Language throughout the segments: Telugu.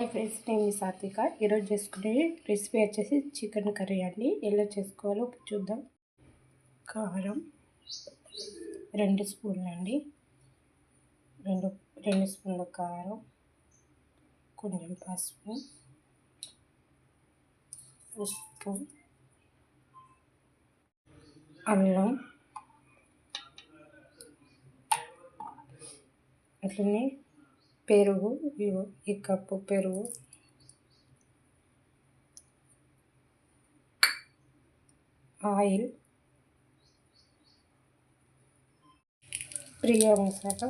హాయ్ ఫ్రెండ్స్, నేను మీ సాత్విక. ఈరోజు చేసుకునే రెసిపీ వచ్చేసి చికెన్ కర్రీ అండి. ఎలా చేసుకోవాలో చూద్దాం. కారం 2 స్పూన్లు అండి, రెండు స్పూన్ల కారం, కొంచెం పసుపు, ఉప్పు, అల్లం, అట్లనే పెరుగు. ఈ కప్పు పెరుగు, ఆయిల్, ప్రియా మసాలా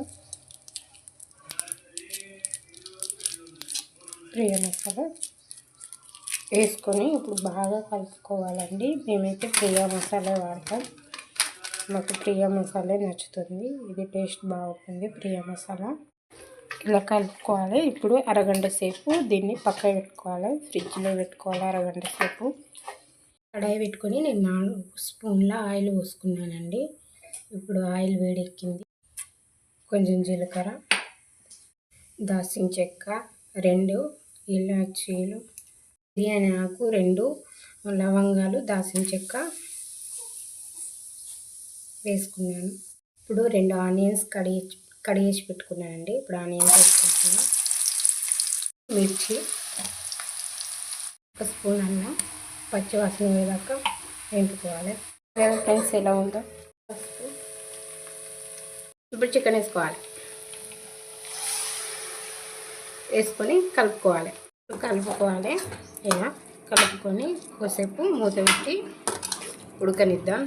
వేసుకొని ఇప్పుడు బాగా కలుపుకోవాలండి. మేమైతే ప్రియా మసాలా వాడతాం, మాకు ప్రియా మసాలా నచ్చుతుంది. ఇది టేస్ట్ బాగుంటుంది ప్రియా మసాలా. ఇలా కలుపుకోవాలి. ఇప్పుడు అరగంట సేపు దీన్ని పక్కన పెట్టుకోవాలి, ఫ్రిడ్జ్లో పెట్టుకోవాలి అరగంట సేపు. కడాయి పెట్టుకొని నేను 4 స్పూన్ల ఆయిల్ పోసుకున్నానండి. ఇప్పుడు ఆయిల్ వేడెక్కింది. కొంచెం జీలకర్ర, దాల్చిన చెక్క, 2 ఇలాచీలు, బిర్యానీ ఆకు, 2 లవంగాలు, దాల్చిన చెక్క వేసుకున్నాను. ఇప్పుడు 2 ఆనియన్స్ కడిగేసి పెట్టుకున్నానండి. ఇప్పుడు ఆనియన్స్ వేసుకుంటున్నాను. మిర్చి, 1 స్పూన్ అల్లం, పచ్చివాసన వేదాకా వేపుకోవాలి. ఫ్రెండ్స్ ఎలా ఉందో ఇప్పుడు చికెన్ వేసుకొని కలుపుకోవాలి. ఇలా కలుపుకొని కొద్దిసేపు మూత పెట్టి ఉడకనిద్దాం.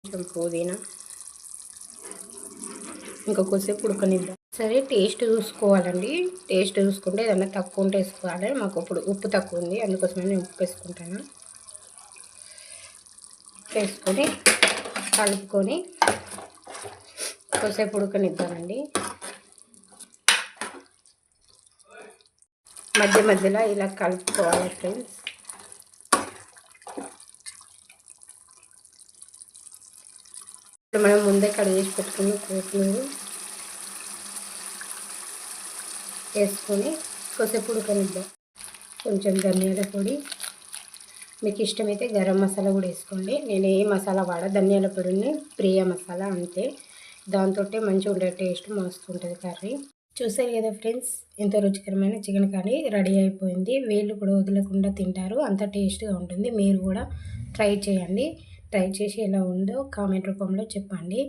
కొంచెం పుదీనా, ఇంకా కొద్దిసేపు ఉడకనిద్దాం. సరే, టేస్ట్ చూసుకోవాలండి. టేస్ట్ చూసుకుంటే ఏదన్నా తక్కువ ఉంటే వేసుకోవాలి. మాకు ఇప్పుడు ఉప్పు తక్కువ ఉంది, అందుకోసమే నేను ఉప్పు వేసుకుంటాను. వేసుకొని కలుపుకొని కొద్దిసేపు ఉడకనిద్దామండి. మధ్యలో ఇలా కలుపుకోవాలి ఫ్రెండ్స్. ఇప్పుడు మనం ముందే కడిగేసి పెట్టుకుని కొత్తిమీర వేసుకొని కొద్దిసేపు ఉడకనిద్దాం. కొంచెం ధనియాల పొడి, మీకు ఇష్టమైతే గరం మసాలా కూడా వేసుకోండి. నేను ఏ మసాలా ధనియాల పొడిని ప్రియా మసాలా అంతే. దాంతో మంచిగా ఉండే టేస్ట్ మస్తు ఉంటుంది కర్రీ. చూసారు కదా ఫ్రెండ్స్, ఎంతో రుచికరమైన చికెన్ కర్రీ రెడీ అయిపోయింది. వీళ్ళు కూడా వదలకుండా తింటారు, అంత టేస్ట్గా ఉంటుంది. మీరు కూడా ట్రై చేయండి. ట్రై చేసి ఎలా ఉందో కామెంట్ రూపంలో చెప్పండి.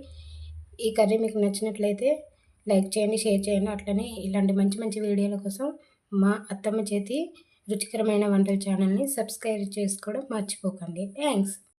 ఈ కర్రీ మీకు నచ్చినట్లయితే లైక్ చేయండి, షేర్ చేయండి. అట్లనే ఇలాంటి మంచి మంచి వీడియోల కోసం మా అత్తమ్మ చేతి రుచికరమైన వంటల ఛానల్ని సబ్స్క్రైబ్ చేసుకోవడం మర్చిపోకండి. థ్యాంక్స్.